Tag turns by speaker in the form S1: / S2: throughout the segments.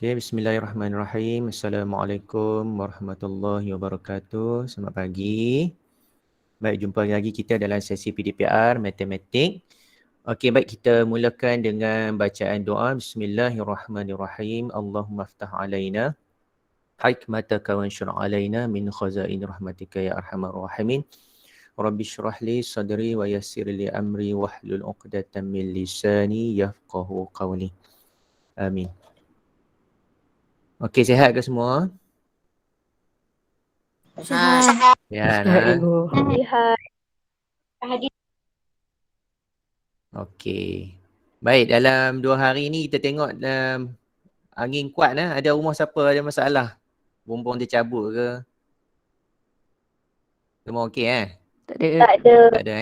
S1: Okay, bismillahirrahmanirrahim. Assalamualaikum warahmatullahi wabarakatuh. Selamat pagi. Baik, jumpa lagi kita dalam sesi PDPR Matematik. Okey, baik, kita mulakan dengan bacaan doa. Bismillahirrahmanirrahim. Allahumma aftah alaina hikmataka wa anshur alaina min khazain rahmatika ya arhamar rahimin. Rabbi shrah li sadri wa yassir li amri wahlul 'uqdatam min lisani yafqahu qawli. Amin. Okey, sihat ke semua?
S2: Sihat.
S1: Ya,
S3: Sihat,
S1: nah.
S3: Cikgu.
S2: Sihat. Hadis.
S1: Okey. Baik, dalam 2 hari ni kita tengok angin kuat lah. Ada rumah siapa ada masalah? Bumbung tercabut ke? Semua okey
S3: Tak ada.
S2: Tak ada.
S1: Tak ada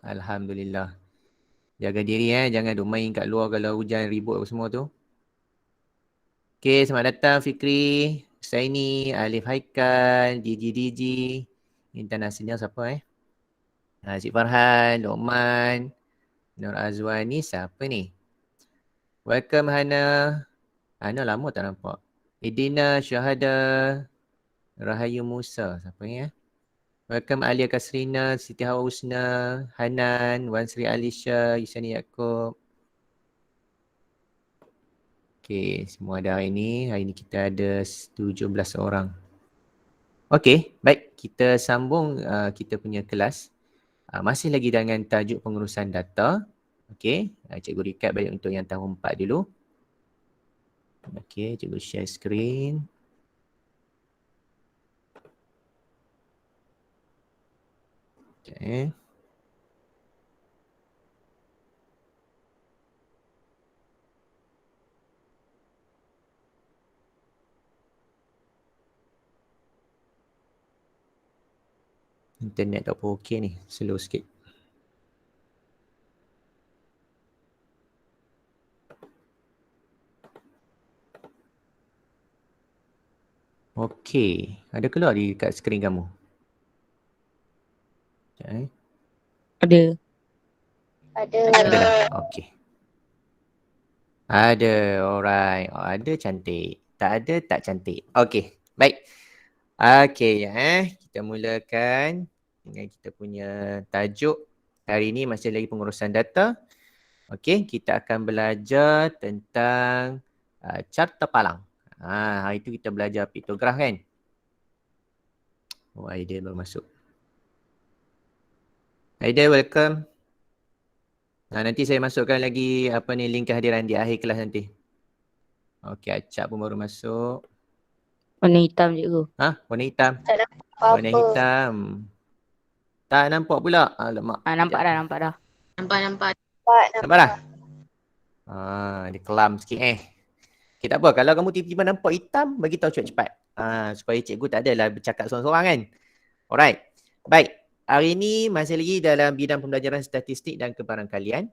S1: Alhamdulillah. Jaga diri jangan duk main kat luar kalau hujan ribut apa semua tu. Okey, selamat datang Fikri, Husaini, Alif Haikal, Diji. Intan aslinya siapa Cik Farhan, Lokman, Nur Azwani, siapa ni? Welcome Hana. Hana lama tak nampak. Idina, Syahada, Rahayu Musa. Siapa ni Welcome Alia Kasrina, Siti Hawa Husna, Hanan, Wan Sri Alisha, Yusani Yaakob. Okey, semua ada hari ni. Hari ni kita ada 17 orang. Okey, baik. Kita sambung kita punya kelas. Masih lagi dengan tajuk pengurusan data. Okey, cikgu recap balik untuk yang tahun 4 dulu. Okey, cikgu share screen. Okay. Internet tak apa okey ni, slow sikit. Okey, ada keluar di kat skrin kamu? Okay.
S3: Ada.
S2: Ada.
S1: Ada dah? Okey. Ada, alright. Ada cantik. Tak ada, tak cantik. Okey, baik. Okey, kita mulakan dengan kita punya tajuk. Hari ini masih lagi pengurusan data. Okey, kita akan belajar tentang carta palang. Hari itu kita belajar piktograf kan? Oh, Aida baru masuk. Aida, welcome. Nanti saya masukkan lagi link kehadiran di akhir kelas nanti. Okey, Acap pun baru masuk.
S3: Warna hitam, Cikgu.
S1: Warna hitam?
S2: Tak nampak apa-apa.
S1: Warna hitam. Tak nampak pula. Alamak.
S3: Nampak dah.
S2: Nampak.
S1: Nampak dah? Dia kelam sikit Okay, tak apa. Kalau kamu tiba-tiba nampak hitam, bagi tahu cepat-cepat. Supaya cikgu tak adalah bercakap seorang-seorang kan. Alright. Baik. Hari ini masih lagi dalam bidang pembelajaran statistik dan kebarangkalian.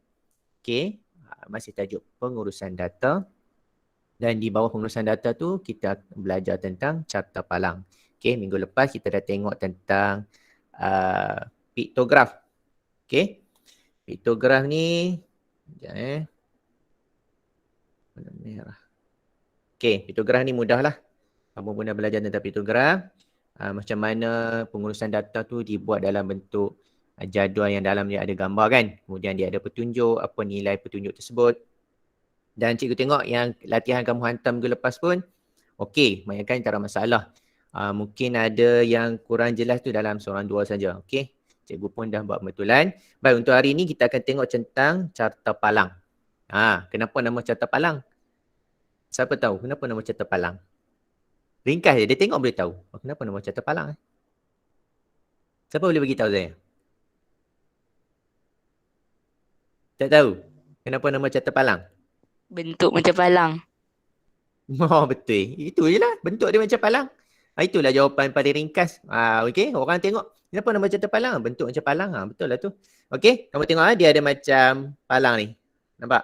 S1: Okay. Masih tajuk pengurusan data. Dan di bawah pengurusan data tu, kita belajar tentang carta palang. Okay. Minggu lepas kita dah tengok tentang piktograf. Okay. Piktograf ni, sekejap warna merah. Okay, piktograf ni mudah lah. Kamu pun dah belajar tentang piktograf. Macam mana pengurusan data tu dibuat dalam bentuk jadual yang dalam dia ada gambar kan. Kemudian dia ada petunjuk, apa nilai petunjuk tersebut. Dan cikgu tengok yang latihan kamu hantar minggu lepas pun, okey, kebanyakan tak ada masalah. Mungkin ada yang kurang jelas tu dalam seorang dua saja. Okey, cikgu pun dah buat pembetulan. Baik, untuk hari ini kita akan tengok tentang carta palang. Kenapa nama carta palang? Siapa tahu kenapa nama carta palang? Ringkas je, dia tengok boleh tahu. Kenapa nama carta palang? Siapa boleh bagi tahu saya? Tak tahu. Kenapa nama carta palang?
S3: Bentuk macam palang.
S1: Oh, betul. Itu je lah. Bentuk dia macam palang. Itulah jawapan paling ringkas. Okey, orang tengok. Kenapa nama carta palang? Bentuk macam palang. Betul lah tu. Okey, kamu tengok dia ada macam palang ni. Nampak?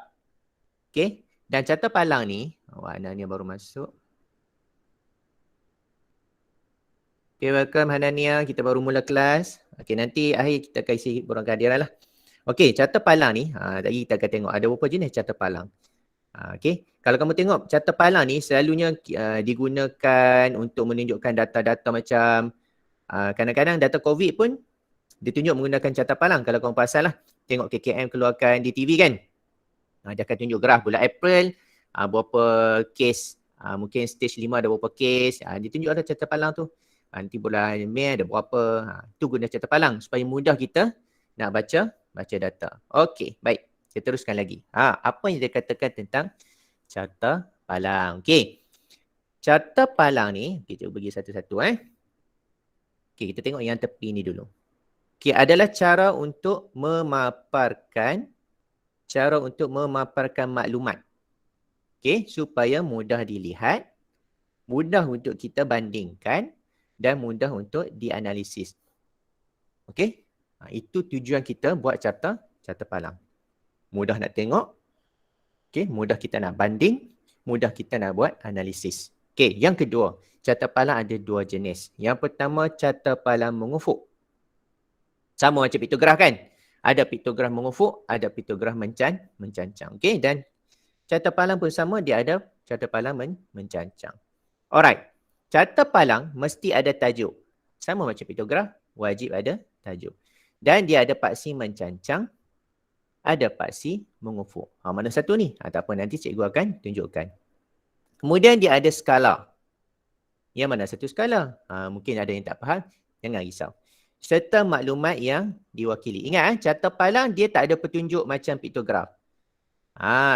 S1: Okey. Dan carta palang ni, Hanania baru masuk. Okay, welcome Hanania. Kita baru mula kelas. Okay, nanti akhir kita akan isi borang kehadiran lah. Okay, carta palang ni, tadi kita akan tengok ada berapa jenis carta palang. Okey. Kalau kamu tengok carta palang ni selalunya digunakan untuk menunjukkan data-data macam kadang-kadang data COVID pun ditunjuk menggunakan carta palang. Kalau kamu perasan lah, tengok KKM keluarkan di TV kan. Dia akan tunjuk graf bulan April, berapa kes, mungkin stage 5 ada berapa kes, ditunjuk ada carta palang tu. Nanti bulan Mei ada berapa, tu guna carta palang supaya mudah kita nak baca data. Okey, baik. Kita teruskan lagi. Apa yang dia katakan tentang carta palang. Okey. Carta palang ni, kita bagi satu-satu Okey, kita tengok yang tepi ni dulu. Okey, adalah cara untuk memaparkan maklumat. Okey, supaya mudah dilihat, mudah untuk kita bandingkan dan mudah untuk dianalisis. Okey? Itu tujuan kita buat carta palang. Mudah nak tengok, okey, mudah kita nak banding, mudah kita nak buat analisis. Okey, yang kedua, carta palang ada dua jenis. Yang pertama, carta palang mengufuk. Sama macam piktograf kan? Ada piktograf mengufuk, ada piktograf mencancang. Okey, dan carta palang pun sama, dia ada carta palang mencancang. Alright. Carta palang mesti ada tajuk. Sama macam piktograf, wajib ada tajuk. Dan dia ada paksi mencancang, ada paksi mengufuk. Mana satu ni? Tak apa, nanti cikgu akan tunjukkan. Kemudian dia ada skala. Yang mana satu skala? Mungkin ada yang tak faham, jangan risau. Serta maklumat yang diwakili. Ingat, carta palang dia tak ada petunjuk macam piktograf.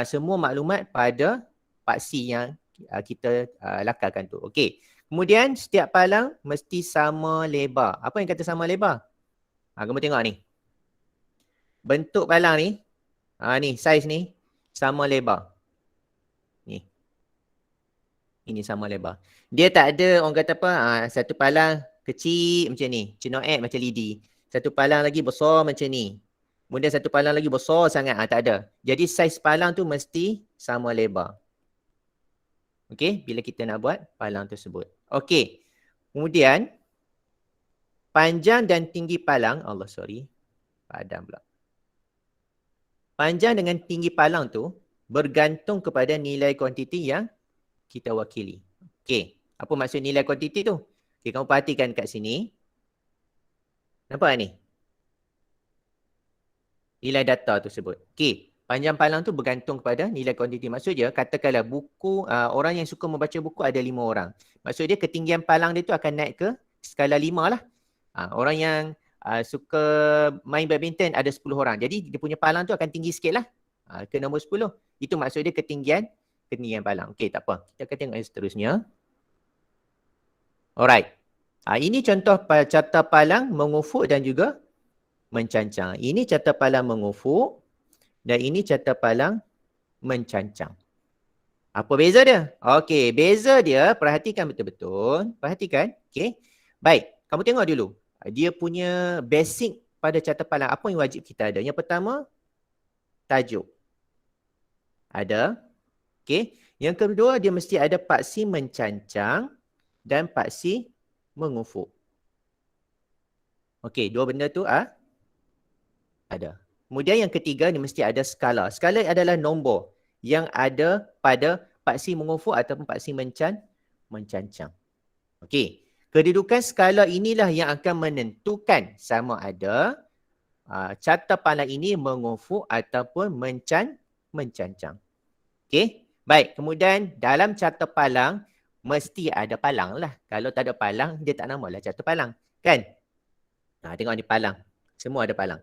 S1: Semua maklumat pada paksi yang kita lakarkan tu. Okey. Kemudian setiap palang mesti sama lebar. Apa yang kata sama lebar? Kamu tengok ni. Bentuk palang ni, ni saiz ni sama lebar. Ni. Ini sama lebar. Dia tak ada orang kata apa, satu palang kecil macam ni, cenoek macam lidi. Satu palang lagi besar macam ni. Kemudian satu palang lagi besar sangat, tak ada. Jadi saiz palang tu mesti sama lebar. Okey, bila kita nak buat palang tersebut. Okey. Kemudian panjang dan tinggi palang, padam pula. Panjang dengan tinggi palang tu bergantung kepada nilai kuantiti yang kita wakili. Okey, apa maksud nilai kuantiti tu? Okey, kamu perhatikan kat sini. Nampak ni? Nilai data tersebut. Okey, panjang palang tu bergantung kepada nilai kuantiti. Maksud dia, katakanlah buku, orang yang suka membaca buku ada 5 orang. Maksud dia ketinggian palang dia tu akan naik ke skala 5 lah. Orang yang suka main badminton ada 10 orang. Jadi dia punya palang tu akan tinggi sikit lah. Ke nombor 10. Itu maksud dia ketinggian palang. Okey, tak apa. Kita akan tengok yang seterusnya. Alright. Ini contoh carta palang mengufuk dan juga mencancang. Ini carta palang mengufuk dan ini carta palang mencancang. Apa beza dia? Okey, beza dia perhatikan betul-betul. Perhatikan. Okey. Baik, kamu tengok dulu. Dia punya basic pada carta palang. Apa yang wajib kita ada? Yang pertama, tajuk. Ada. Okey. Yang kedua, dia mesti ada paksi mencancang dan paksi mengufuk. Okey, dua benda tu ada. Kemudian yang ketiga, dia mesti ada skala. Skala adalah nombor yang ada pada paksi mengufuk ataupun paksi mencancang. Okey. Kedudukan skala inilah yang akan menentukan sama ada carta palang ini mengufuk ataupun mencancang. Okey. Baik, kemudian dalam carta palang mesti ada palang lah. Kalau tak ada palang, dia tak namalah carta palang. Kan? Tengok ni palang. Semua ada palang.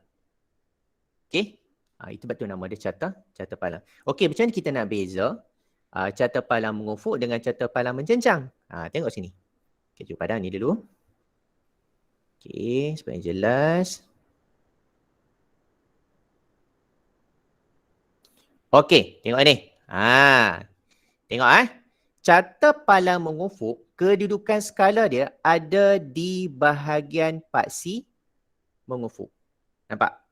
S1: Okey. Itu betul nama dia carta palang. Okey, macam mana kita nak beza carta palang mengufuk dengan carta palang mencancang? Tengok sini. Okay, cuba padang ni dulu. Okey, supaya jelas. Okey, tengok ni. Tengok carta palang mengufuk, kedudukan skala dia ada di bahagian paksi mengufuk. Nampak?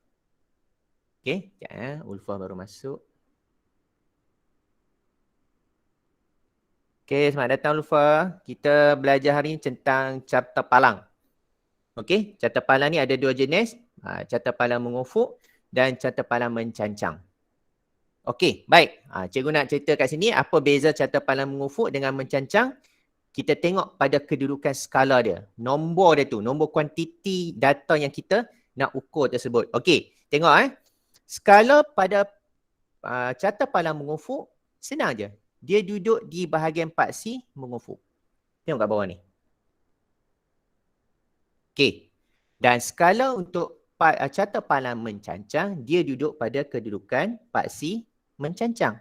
S1: Okey, sekejap Ulfa baru masuk. Okey, selamat datang Ulfa. Kita belajar hari ini tentang carta palang. Okey, carta palang ni ada dua jenis. Carta palang mengufuk dan carta palang mencancang. Okey, baik. Cikgu nak cerita kat sini apa beza carta palang mengufuk dengan mencancang. Kita tengok pada kedudukan skala dia. Nombor dia tu, nombor kuantiti data yang kita nak ukur tersebut. Okey, tengok skala pada carta palang mengufuk senang je. Dia duduk di bahagian paksi mengufuk. Tengok kat bawah ni. Okey. Dan skala untuk carta palang mencancang, dia duduk pada kedudukan paksi mencancang.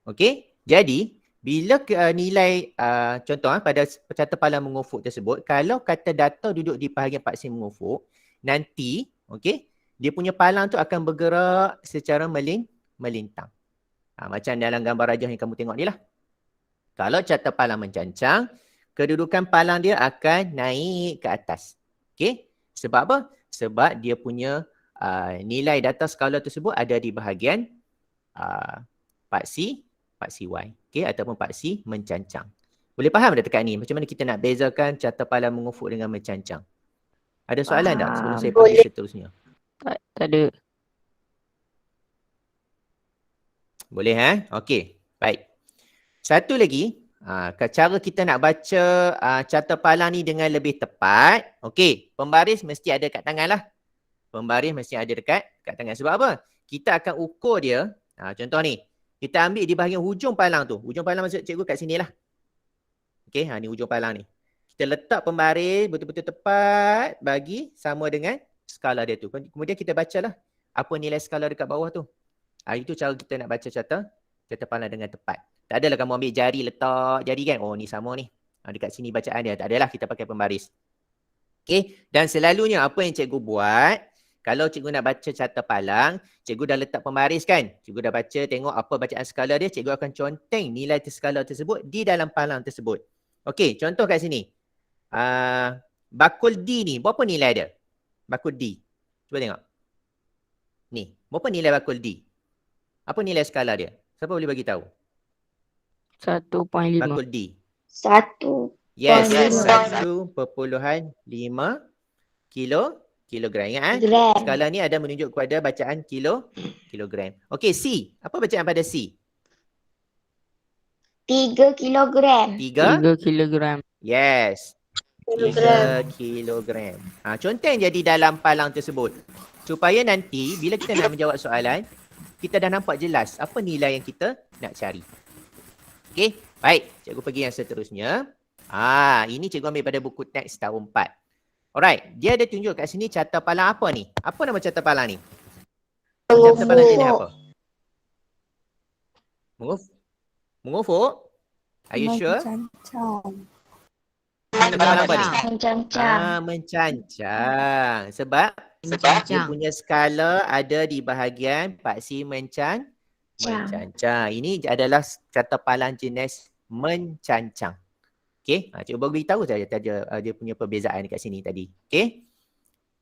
S1: Okey. Jadi, bila nilai contoh pada carta palang mengufuk tersebut, kalau kata data duduk di bahagian paksi mengufuk, nanti okey, dia punya palang tu akan bergerak secara melintang. Macam dalam gambar rajah yang kamu tengok ni lah. Kalau carta palang mencancang, kedudukan palang dia akan naik ke atas. Okey? Sebab apa? Sebab dia punya nilai data skala tersebut ada di bahagian paksi Y. Okey? Ataupun paksi mencancang. Boleh faham tak dekat ni? Macam mana kita nak bezakan carta palang mengufuk dengan mencancang? Ada soalan tak sebelum saya pergi seterusnya?
S3: Tak ada.
S1: Boleh Okey. Baik. Satu lagi, cara kita nak baca carta palang ni dengan lebih tepat. Okey, pembaris mesti ada kat tangan lah. Pembaris mesti ada dekat tangan. Sebab apa? Kita akan ukur dia. Contoh ni, kita ambil di bahagian hujung palang tu. Hujung palang maksud cikgu kat sini lah. Okey, ni hujung palang ni. Kita letak pembaris betul-betul tepat bagi sama dengan skala dia tu. Kemudian kita bacalah apa nilai skala dekat bawah tu. Itu cara kita nak baca carta palang dengan tepat. Tak adalah kamu ambil jari letak jari kan. Oh ni sama ni. Dekat sini bacaan dia. Tak adalah, kita pakai pembaris. Okey. Dan selalunya apa yang cikgu buat, kalau cikgu nak baca carta palang, cikgu dah letak pembaris kan. Cikgu dah baca, tengok apa bacaan skala dia. Cikgu akan conteng nilai skala tersebut di dalam palang tersebut. Okey, contoh kat sini. Bakul D ni, berapa nilai dia? Bakul D. Cuba tengok. Ni, berapa nilai bakul D? Apa nilai skala dia? Siapa boleh bagi tahu?
S3: 1.5.
S1: Bakul D.
S2: 1.
S1: Yes,
S2: 1.5
S1: 1.5 kilogram. Ingat
S2: gram.
S1: skala ni ada menunjuk kepada bacaan kilogram. Okey, C. Apa bacaan pada C?
S2: 3 kilogram.
S1: 3?
S3: 3 kilogram.
S1: Yes. 3 kilogram. Conteng jadi dalam palang tersebut. Supaya nanti bila kita nak menjawab soalan, kita dah nampak jelas apa nilai yang kita nak cari. Okey, baik. Cikgu pergi yang seterusnya. Ini cikgu ambil pada buku teks tahun 4. Alright, dia ada tunjuk kat sini carta palang apa ni? Apa nama carta palang ni? Carta palang jenis apa? Mengufuk? Are you sure? Carta palang apa ni?
S2: Mencancang.
S1: Mencancang. Sebab dia punya skala ada di bahagian paksi mencancang. Ini adalah carta palang jenis mencancang. Okey, cikgu baru beritahu saja dia punya perbezaan dekat sini tadi. Okey.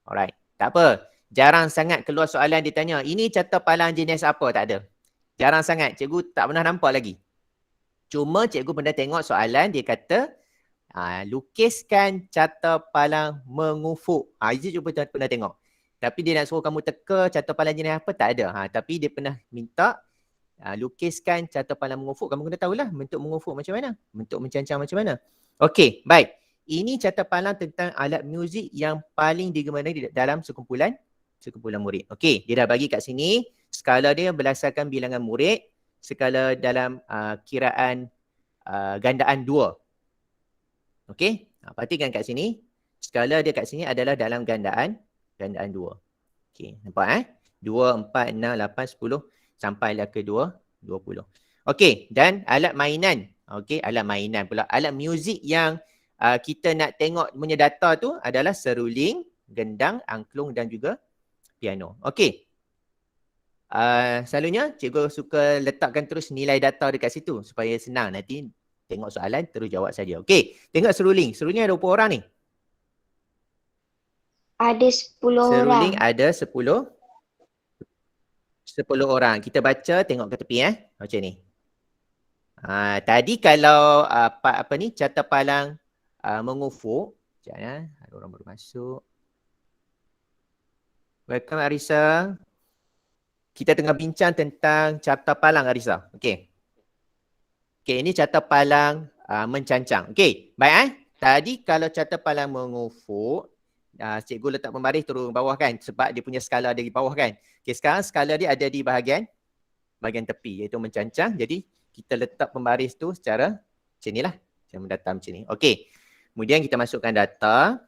S1: Alright, tak apa. Jarang sangat keluar soalan dia tanya, ini carta palang jenis apa? Tak ada. Jarang sangat. Cikgu tak pernah nampak lagi. Cuma cikgu pernah tengok soalan dia kata lukiskan carta palang mengufuk. Itu cikgu pernah tengok. Tapi dia nak suruh kamu teka carta palang jenis apa? Tak ada. Tapi dia pernah minta lukiskan carta palang mengufuk. Kamu kena tahulah bentuk mengufuk macam mana. Bentuk mencancang macam mana. Okey, baik. Ini carta palang tentang alat muzik yang paling digemari dalam sekumpulan murid. Okey, dia dah bagi kat sini. Skala dia berdasarkan bilangan murid. Skala dalam kiraan gandaan 2. Okey, perhatikan kat sini. Skala dia kat sini adalah dalam gandaan 2. Okey, nampak 2, 4, 6, 8, 10 sampailah ke 20. Okey, dan alat mainan. Okey, alat mainan pula. Alat muzik yang kita nak tengok punya data tu adalah seruling, gendang, angklung dan juga piano. Okey. Selalunya cikgu suka letakkan terus nilai data dekat situ supaya senang nanti tengok soalan terus jawab saja. Okey, tengok seruling. Seruling ada berapa orang ni?
S2: Ada 10 orang.
S1: Seruling ada 10 orang. Kita baca, tengok ke tepi macam ni. Tadi kalau carta palang mengufuk. Sekejap ada orang baru masuk. Welcome Arisa. kita tengah bincang tentang carta palang, Arisa. Okey. Okey, ini carta palang mencancang. Okey, baik Tadi kalau carta palang mengufuk, cikgu letak pembaris turun bawah kan sebab dia punya skala ada di bawah kan. Okey, sekarang skala dia ada di bahagian tepi iaitu mencancang. Jadi kita letak pembaris tu secara macam inilah. Macam data macam ni. Okey. Kemudian kita masukkan data.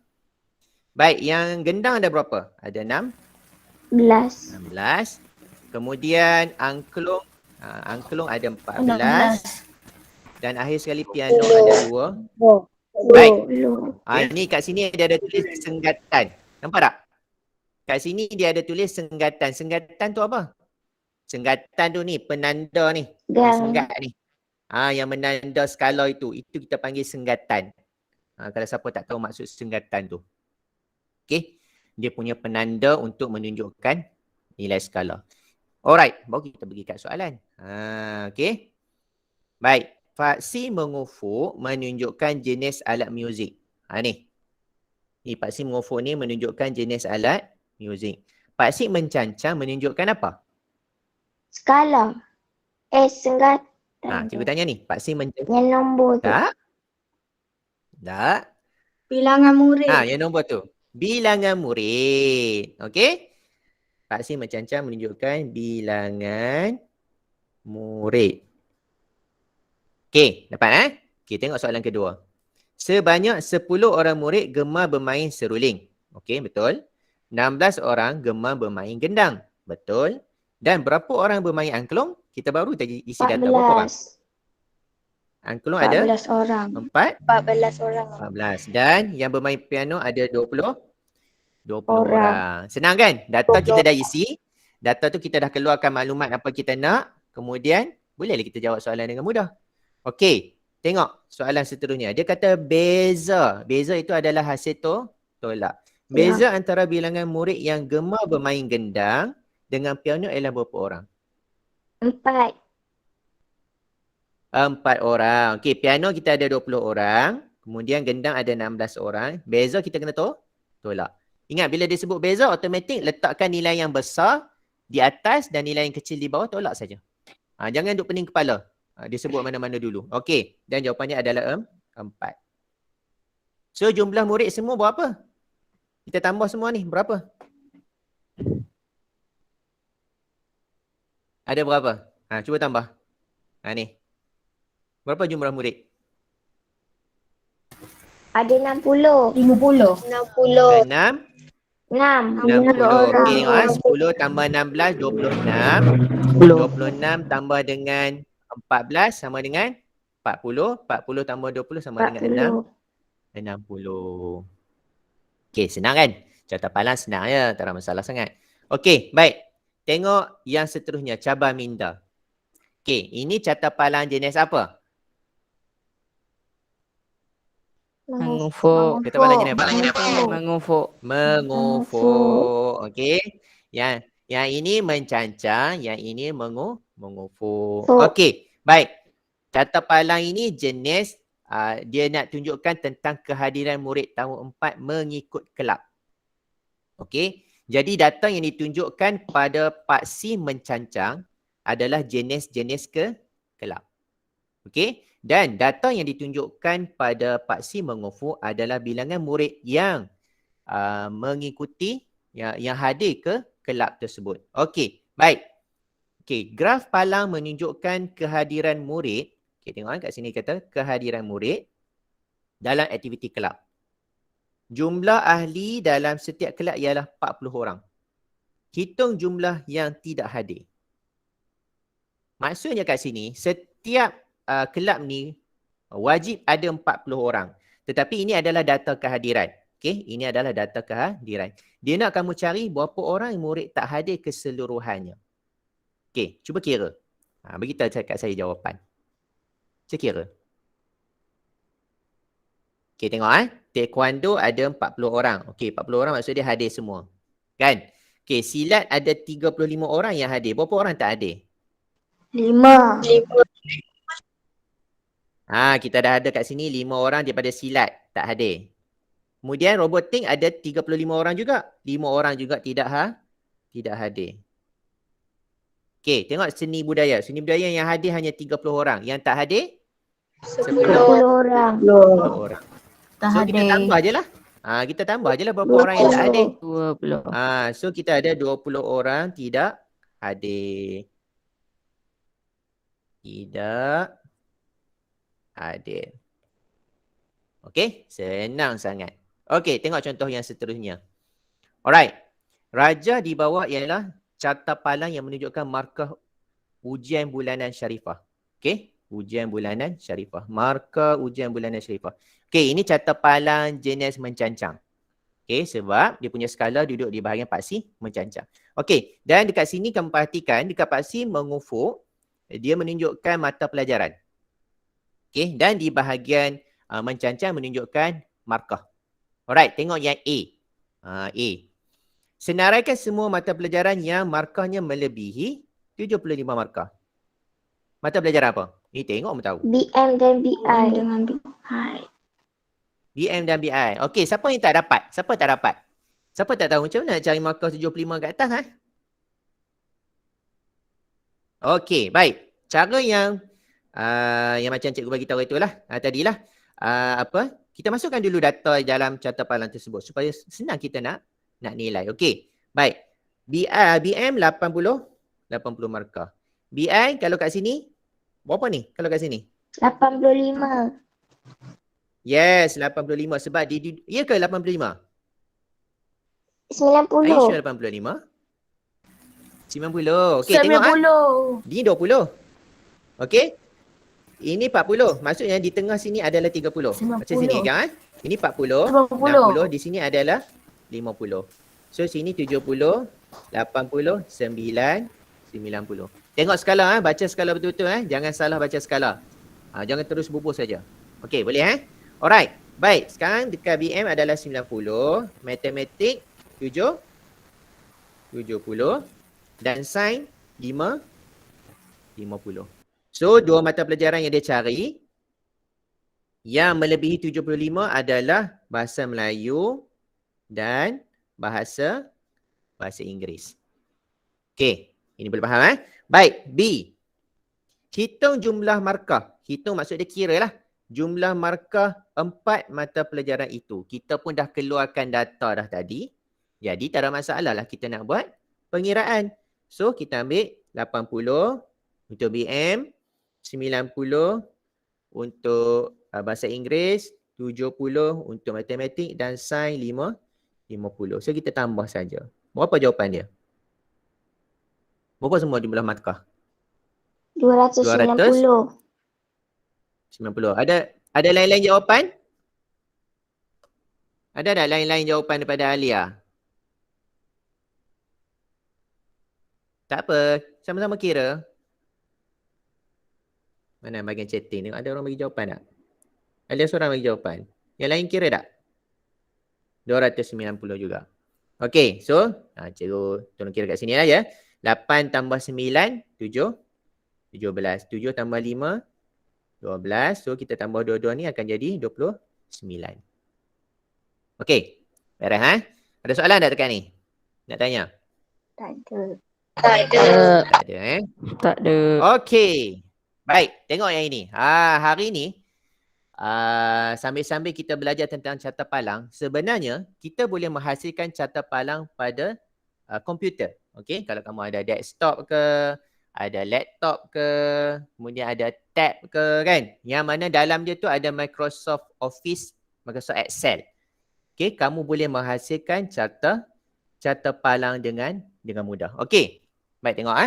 S1: Baik, yang gendang ada berapa? Ada
S2: 11.
S1: 16. Kemudian angklung ada 14. Dan akhir sekali piano ada 2. Baik. Ini kat sini dia ada tulis senggatan. Nampak tak? Kat sini dia ada tulis senggatan. Senggatan tu apa? Senggatan tu ni penanda ni. Senggat ni. Yang menanda skala itu. Itu kita panggil senggatan. Kalau siapa tak tahu maksud senggatan tu. Okey. Dia punya penanda untuk menunjukkan nilai skala. Alright. Baru kita pergi kat soalan. Okey. Baik. Faksi mengufuk menunjukkan jenis alat muzik. Ni. Ni faksi mengufuk ni menunjukkan jenis alat muzik. Faksi mencancang menunjukkan apa?
S2: Skala. Senggatan.
S1: Cikgu tanya ni. Faksi mencancang.
S2: Yang nombor tu.
S1: Tak.
S4: Bilangan murid.
S1: Yang nombor tu. Bilangan murid. Okey. Faksi mencancang menunjukkan bilangan murid. Okey, dapat Okey, tengok soalan kedua. Sebanyak 10 orang murid gemar bermain seruling. Okey, betul. 16 orang gemar bermain gendang. Betul. Dan berapa orang bermain angklung? Kita baru tadi isi data berapa orang? Angklung ada
S2: 14 orang.
S4: 14 orang.
S1: 14. Dan yang bermain piano ada 20 orang. Senang kan? Data kita dah isi. Data tu kita dah keluarkan maklumat apa kita nak. Kemudian bolehlah kita jawab soalan dengan mudah. Okey, tengok soalan seterusnya. Dia kata beza. Beza itu adalah hasil tolak. Beza antara bilangan murid yang gemar bermain gendang dengan piano ialah berapa orang?
S2: 4.
S1: 4 orang. Okey, piano kita ada 20 orang. Kemudian gendang ada 16 orang. Beza kita kena tolak. Ingat bila dia sebut beza, automatik letakkan nilai yang besar di atas dan nilai yang kecil di bawah, tolak saja. Jangan duk pening kepala. Dia sebut mana-mana dulu. Okey. Dan jawapannya adalah 4. So, jumlah murid semua berapa? Kita tambah semua ni. Berapa? Ada berapa? Cuba tambah. Ni. Berapa jumlah murid?
S2: Ada 60.
S4: 50.
S2: 60.
S1: 6.
S2: 60 orang.
S1: Okey, tengok 10 tambah 16, 26. 26 tambah dengan 14 sama dengan 40. 40 tambah 20 sama dengan 60. Okey, senang kan? Carta palang senang ya, tak ada masalah sangat. Okey, baik. Tengok yang seterusnya, cabar minda. Okey, ini carta palang jenis apa?
S3: Mengufuk.
S1: Carta palang jenis apa?
S3: Mengufuk.
S1: Mengufuk. Okey. Yang ini mencancang, yang ini mengufuk. Okey, baik. Carta palang ini jenis dia nak tunjukkan tentang kehadiran murid tahun 4 mengikut kelab. Okey. Jadi data yang ditunjukkan pada paksi mencancang adalah jenis-jenis kelab. Okey. Dan data yang ditunjukkan pada paksi mengufuk adalah bilangan murid yang mengikuti yang hadir ke kelab tersebut. Okey, baik. Okey, graf palang menunjukkan kehadiran murid. Okey, tengok kat sini kata kehadiran murid dalam aktiviti kelab. Jumlah ahli dalam setiap kelab ialah 40 orang. Hitung jumlah yang tidak hadir. Maksudnya kat sini, setiap kelab ni wajib ada 40 orang. Tetapi ini adalah data kehadiran. Okey, ini adalah data kehadiran. Dia nak kamu cari berapa orang murid tak hadir keseluruhannya. Okey, cuba kira. Bagi tahu kat saya jawapan. Cuba kira. Okey, tengok taekwondo ada 40 orang. Okey, 40 orang maksud dia hadir semua. Kan? Okey, silat ada 35 orang yang hadir. Berapa orang tak hadir?
S2: 5.
S1: Kita dah ada kat sini 5 orang daripada silat tak hadir. Kemudian robotik ada 35 orang juga. 5 orang juga tidak hadir. Okey, tengok seni budaya. Seni budaya yang hadir hanya 30 orang. Yang tak hadir 10
S2: 10 orang.
S1: 10 orang.
S5: Tak
S1: So kita
S5: hadir.
S1: tambah je lah. Kita tambah je lah berapa orang yang tak hadir.
S3: 20.
S1: So kita ada 20 orang tidak hadir. Tidak hadir. Okey, senang sangat. Okey, tengok contoh yang seterusnya. Alright. Raja di bawah ialah carta palang yang menunjukkan markah ujian bulanan syarifah. Okey, ujian bulanan syarifah. Markah ujian bulanan syarifah. Okey, ini carta palang jenis mencancang. Okey, sebab dia punya skala duduk di bahagian paksi mencancang. Okey, dan dekat sini kamu perhatikan dekat paksi mengufuk, dia menunjukkan mata pelajaran. Okey, dan di bahagian mencancang menunjukkan markah. Alright, tengok yang A. A. Senaraikan semua mata pelajaran yang markahnya melebihi 75 markah. Mata pelajaran apa? Ni tengok pun tahu.
S2: BM dan BI.
S4: Dengan BI.
S1: BM dan BI. Okey, siapa yang tak dapat? Siapa tak dapat? Siapa tak tahu macam mana nak cari markah 75 kat atas? Okey, baik. Cara yang macam cikgu bagi tahu itulah. Tadilah. Kita masukkan dulu data dalam carta palang tersebut supaya senang kita nak nilai. Okey. Baik. BM 80 markah. BI kalau kat sini berapa ni? Kalau kat sini?
S2: 85.
S1: Yes, 85 sebab ya ke 85?
S2: 90.
S1: Aisyah 85. 90. Okey, tengok
S5: 90.
S1: Ni 20. Okey. Ini 40. Maksudnya di tengah sini adalah 30. Macam sini kan? Ini 40. 60. Di sini adalah 50. So sini 70, 80, 9, 90. Tengok skala baca skala betul-betul Jangan salah baca skala. Jangan terus bubuh saja. Okey, boleh Alright. Baik, sekarang dekat BM adalah 90, matematik 70 dan sains 50. So, dua mata pelajaran yang dia cari yang melebihi 75 adalah bahasa Melayu dan bahasa Inggeris. Okey, ini boleh faham Baik, B. Hitung jumlah markah. Hitung maksud dia kira lah. Jumlah markah 4 mata pelajaran itu. Kita pun dah keluarkan data dah tadi. Jadi tak ada masalah lah kita nak buat pengiraan. So kita ambil 80 untuk BM, 90 untuk bahasa Inggeris, 70 untuk matematik dan sains 50. So kita tambah saja. Berapa jawapan dia? Berapa semua jumlah markah?
S2: 290.
S1: 90. Ada lain-lain jawapan? Ada tak lain-lain jawapan daripada Alia? Tak apa. Sama-sama kira. Mana bahagian chatting? Tengok ada orang bagi jawapan tak? Alia seorang bagi jawapan. Yang lain kira tak? 290 juga. Okey. So, cikgu tolong kira kat sini lah ya. 8 tambah 9, 7. 17. 7 tambah 5, 12. So, kita tambah dua-dua ni akan jadi 29. Okey. Beres Ada soalan tak tekan ni? Nak tanya?
S2: Tak ada.
S1: Tak ada
S3: Tak ada.
S1: Okey. Baik, tengok yang ini. Hari ni sambil-sambil kita belajar tentang carta palang, sebenarnya kita boleh menghasilkan carta palang pada komputer. Okey, kalau kamu ada desktop ke, ada laptop ke, kemudian ada tab ke kan, yang mana dalam dia tu ada Microsoft Office, Microsoft Excel. Okey, kamu boleh menghasilkan carta palang dengan mudah. Okey. Baik, tengok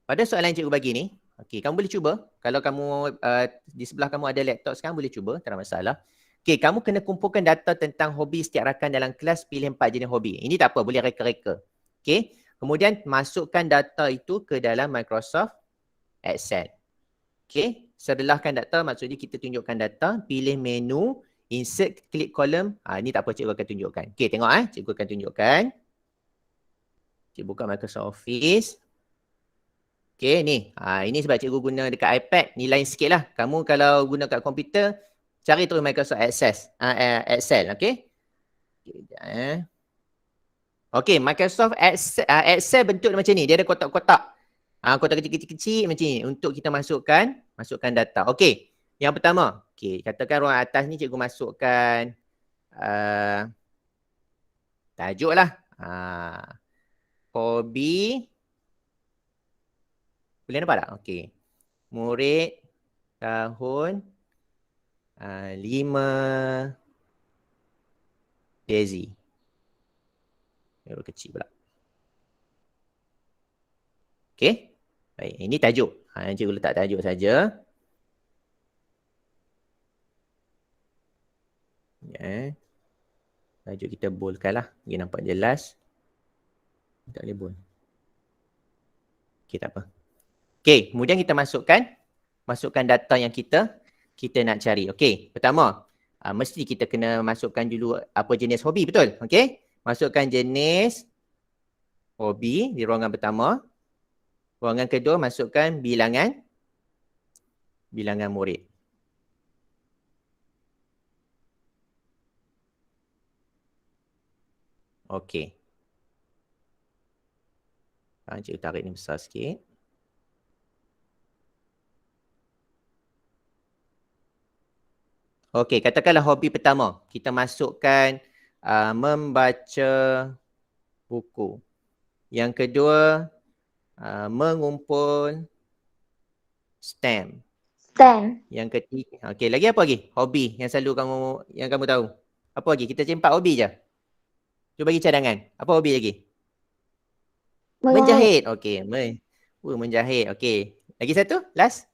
S1: pada soalan cikgu bagi ni, okey, kamu boleh cuba. Kalau kamu di sebelah kamu ada laptop sekarang, boleh cuba, tak ada masalah. Okey, kamu kena kumpulkan data tentang hobi setiap rakan dalam kelas, pilih 4 jenis hobi. Ini tak apa, boleh reka-reka. Okey, kemudian masukkan data itu ke dalam Microsoft Excel. Okey, sedilahkan data, maksudnya kita tunjukkan data, pilih menu, insert, klik kolom. Ini tak apa, cikgu akan tunjukkan. Okey, tengok cikgu akan tunjukkan. Cikgu buka Microsoft Office. Okey, ni. Ini sebab cikgu guna dekat iPad, ni lain sikit lah. Kamu kalau guna kat komputer, cari terus Microsoft Excel. Okey. Okey, sekejap Okey, Microsoft Excel bentuk dia macam ni. Dia ada kotak-kotak. Kotak kecil-kecil macam ni untuk kita masukkan data. Okey. Yang pertama, okey, katakan ruang atas ni cikgu masukkan tajuk lah. Hobi. Boleh nampak tak? Okey. Murid tahun 5 Daisy. Huruf kecil pula. Okey. Baik, ini tajuk. Cikgu letak tajuk saja. Ya. Tajuk kita boldkan lah. Dia nampak jelas. Tak boleh bold. Okey, tak apa. Okey, kemudian kita masukkan data yang kita nak cari. Okey, pertama, mesti kita kena masukkan dulu apa jenis hobi, betul? Okey, masukkan jenis hobi di ruangan pertama. Ruangan kedua, masukkan bilangan murid. Okey. Cikgu tarik ni besar sikit. Okey, katakanlah hobi pertama. Kita masukkan membaca buku. Yang kedua, mengumpul stamp. Yang ketiga, okey, lagi apa lagi? Hobi yang selalu kamu tahu. Apa lagi? Kita cempak hobi je. Cuba bagi cadangan. Apa hobi lagi? Menjahit. Okey, menjahit. Okey. Lagi satu? Last?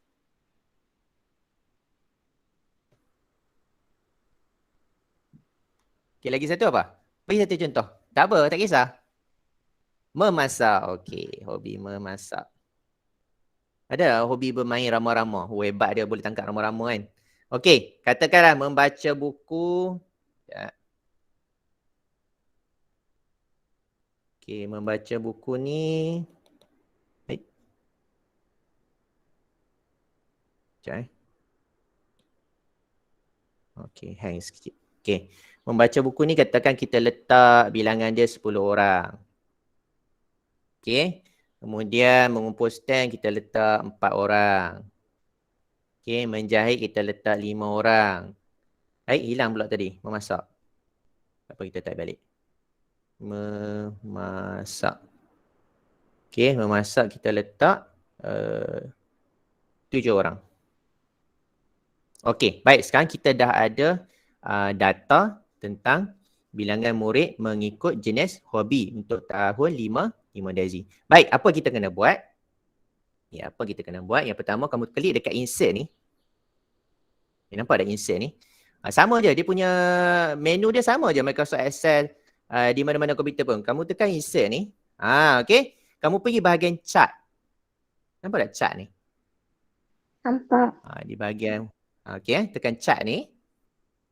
S1: Okey, lagi satu apa? Bagi satu contoh. Tak apa, tak kisah. Memasak. Okey, hobi memasak. Ada hobi bermain rama-rama. Hebat dia boleh tangkap rama-rama kan. Okey, katakanlah membaca buku. Ya. Okey, membaca buku ni. Baik. Sekejap Okey, hang sikit. Okey, membaca buku ni katakan kita letak bilangan dia 10 orang. Okey, kemudian mengumpul stamp kita letak 4 orang. Okey, menjahit kita letak 5 orang. Baik, hilang pula tadi, memasak. Apa kita type balik? Memasak. Okey, memasak kita letak 7 orang. Okey, baik, sekarang kita dah ada data tentang bilangan murid mengikut jenis hobi untuk tahun 5 Daisy. Baik, apa kita kena buat? Ya, apa kita kena buat? Yang pertama, kamu klik dekat insert ni. Nampak ada insert ni? Sama je, dia punya menu dia sama je Microsoft Excel di mana-mana komputer pun. Kamu tekan insert ni. Okey. Kamu pergi bahagian chart. Nampak tak chart ni?
S2: Nampak.
S1: Di bahagian, okey, tekan chart ni.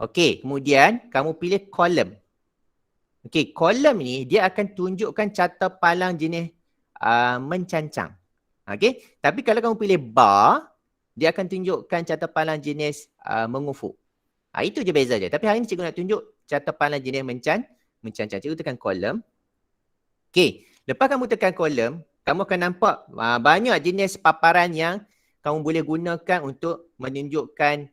S1: Okey, kemudian kamu pilih column. Okey, column ni dia akan tunjukkan carta palang jenis mencancang. Okey, tapi kalau kamu pilih bar, dia akan tunjukkan carta palang jenis mengufuk. Itu je beza je. Tapi hari ni cikgu nak tunjuk carta palang jenis mencancang. Cikgu tekan column. Okey, lepas kamu tekan column, kamu akan nampak banyak jenis paparan yang kamu boleh gunakan untuk menunjukkan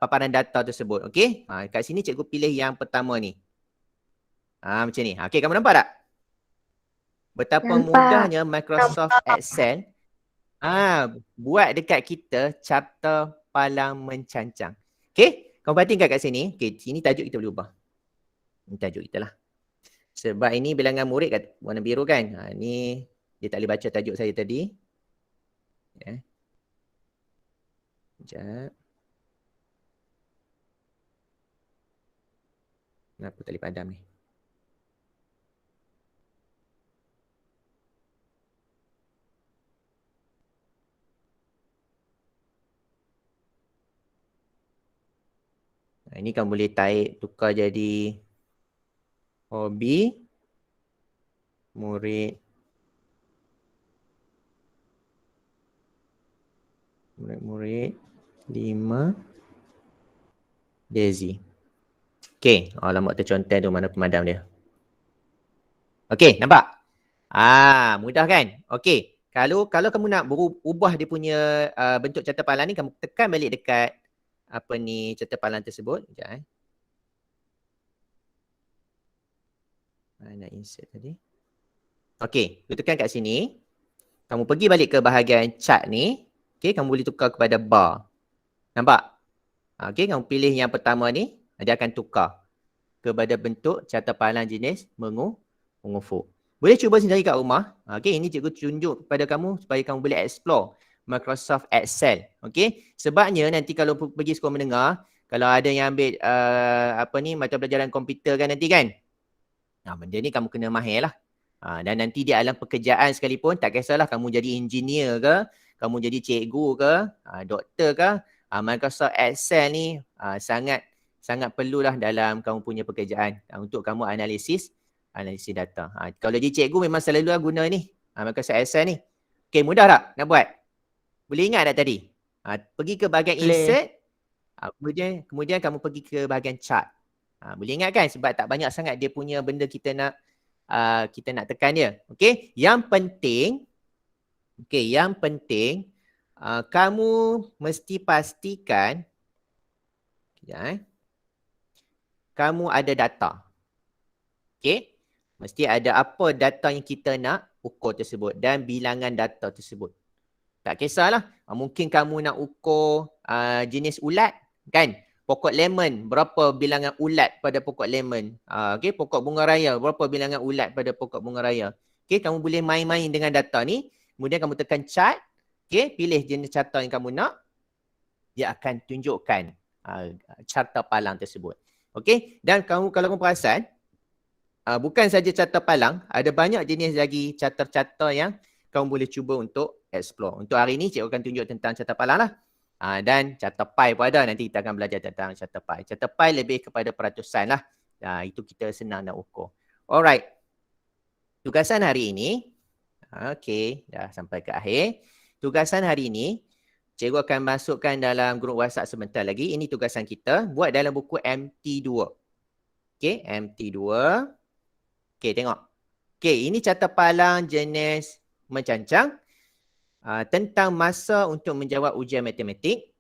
S1: paparan data tersebut. Okey, kat sini cikgu pilih yang pertama ni. Macam ni. Okey, kamu nampak tak? Betapa mudahnya Microsoft Excel buat dekat kita carta palang mencancang. Okey, kamu perhatikan kat sini. Okey, sini tajuk kita boleh ubah. Ini tajuk kita lah. Sebab ini bilangan murid kat warna biru kan. Ni dia tak boleh baca tajuk saya tadi. Ya. Sekejap. Kenapa tak boleh padam ni? Ini kamu boleh tukar jadi hobi murid murid 5 Daisy. Okey, alamak terconten tu mana pemadam dia. Okey, nampak? Mudah kan? Okey. Kalau kamu nak ubah dia punya bentuk carta palang ni, kamu tekan balik dekat apa ni carta palang tersebut. Sekejap Nak insert tadi. Okey, you tekan kat sini. Kamu pergi balik ke bahagian chart ni. Okey, kamu boleh tukar kepada bar. Nampak? Okey, kamu pilih yang pertama ni, dia akan tukar kepada bentuk carta palang jenis mengufuk. Boleh cuba sendiri kat rumah. Okey, ini cikgu tunjuk kepada kamu supaya kamu boleh explore Microsoft Excel. Okey, sebabnya nanti kalau pergi sekolah menengah, kalau ada yang ambil mata pelajaran komputer kan nanti kan. Benda ni kamu kena mahir lah. Dan nanti di alam pekerjaan sekalipun, tak kisahlah kamu jadi engineer ke, kamu jadi cikgu ke, doktor ke, Microsoft Excel ni sangat perlulah dalam kamu punya pekerjaan untuk kamu analisis data. Kalau jadi cikgu memang selalu guna ni, Microsoft Excel ni. Okey, mudah tak nak buat? Boleh ingat tak tadi? Pergi ke bahagian insert, kemudian kamu pergi ke bahagian chart. Boleh ingat kan? Sebab tak banyak sangat dia punya benda kita nak tekan dia. Okey, yang penting kamu mesti pastikan kamu ada data. Okey, mesti ada apa data yang kita nak ukur tersebut dan bilangan data tersebut. Tak kisahlah, mungkin kamu nak ukur jenis ulat kan? Pokok lemon, berapa bilangan ulat pada pokok lemon. Okey, pokok bunga raya, berapa bilangan ulat pada pokok bunga raya. Okey, kamu boleh main-main dengan data ni. Kemudian kamu tekan chart. Okey, pilih jenis carta yang kamu nak. Dia akan tunjukkan carta palang tersebut. Okey, dan kalau kamu perasan, bukan saja carta palang, ada banyak jenis lagi carta-carta yang kamu boleh cuba untuk explore. Untuk hari ni, cikgu akan tunjuk tentang carta palang lah. Dan carta pi pun ada. Nanti kita akan belajar tentang carta pi. Carta pi lebih kepada peratusan lah. Itu kita senang nak ukur. Alright. Tugasan hari ini. Okey, dah sampai ke akhir. Tugasan hari ini, cikgu akan masukkan dalam grup WhatsApp sebentar lagi. Ini tugasan kita. Buat dalam buku MT2. Okey, MT2. Okey, tengok. Okey, ini carta palang jenis mencancang. Tentang masa untuk menjawab ujian matematik.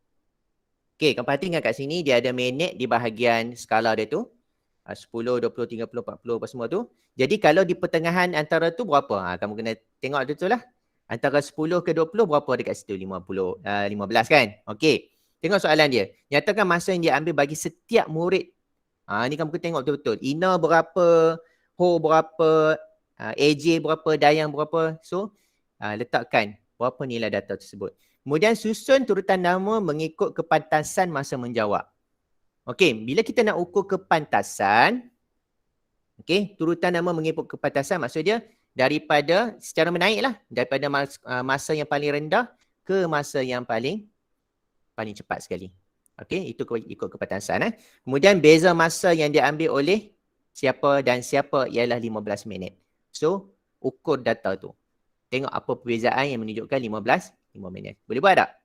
S1: Okey, kamu perhatikan kat sini dia ada minit di bahagian skala dia tu. 10, 20, 30, 40 apa semua tu. Jadi kalau di pertengahan antara tu berapa? Kamu kena tengok betul lah. Antara 10 ke 20 berapa dekat situ? 15 kan? Okey. Tengok soalan dia. Nyatakan masa yang dia ambil bagi setiap murid. Ni kamu kena tengok betul-betul. Ina berapa, Ho berapa, AJ berapa, Dayang berapa. So, letakkan berapa nilai data tersebut. Kemudian susun turutan nama mengikut kepantasan masa menjawab. Okey, bila kita nak ukur kepantasan, okey, turutan nama mengikut kepantasan maksudnya daripada secara menaik lah, daripada masa yang paling rendah ke masa yang paling cepat sekali. Okey, itu ikut kepantasan. Kemudian beza masa yang diambil oleh siapa dan siapa ialah 15 minit. So, ukur data tu. Tengok apa perbezaan yang menunjukkan 15 minit. Boleh buat tak?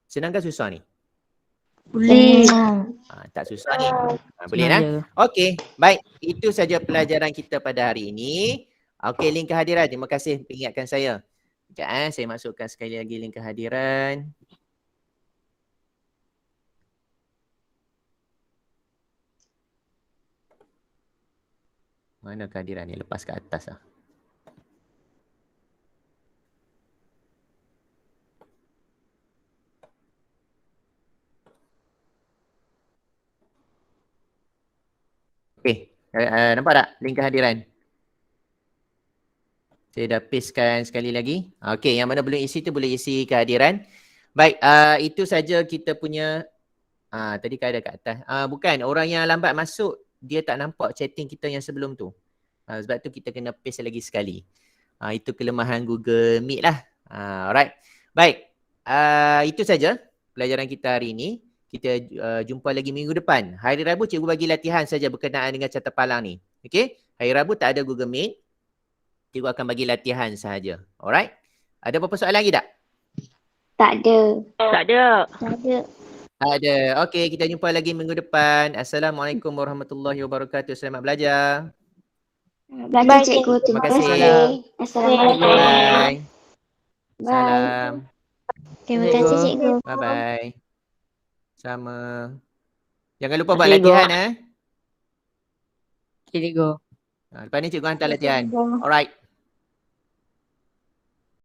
S1: Senang ke susah ni?
S3: Boleh.
S1: Tak susah ni. Boleh kan? Okey, baik. Itu saja pelajaran kita pada hari ini. Okey, link kehadiran. Terima kasih ingatkan saya. Sekejap saya masukkan sekali lagi link kehadiran. Mana kehadiran ni? Lepas ke atas lah. Okey, nampak tak link kehadiran? Saya dah pastekan sekali lagi. Okey, yang mana belum isi tu boleh isi kehadiran. Baik, itu saja kita punya tadi kan ada kat atas. Bukan, orang yang lambat masuk dia tak nampak chatting kita yang sebelum tu. Sebab tu kita kena paste lagi sekali. Itu kelemahan Google Meet lah. Alright. Baik, itu saja pelajaran kita hari ini. Kita jumpa lagi minggu depan. Hari Rabu cikgu bagi latihan saja berkenaan dengan carta palang ni. Okey? Hari Rabu tak ada Google Meet. Cikgu akan bagi latihan sahaja. Alright? Ada apa-apa soalan lagi tak?
S2: Tak ada.
S3: Tak ada.
S2: Tak ada.
S1: Ada. Okey, kita jumpa lagi minggu depan. Assalamualaikum warahmatullahi wabarakatuh. Selamat belajar.
S2: Baik
S4: Baik,
S2: cikgu. Terima
S1: Terima kasih.
S2: kasih. Assalamualaikum.
S1: Bye.
S2: Bye.
S1: Salam.
S2: Terima kasih cikgu.
S1: Bye-bye. Sama. Jangan lupa buat
S3: Cikgu.
S1: latihan
S3: Cikgu.
S1: Lepas ni cikgu hantar latihan. Alright.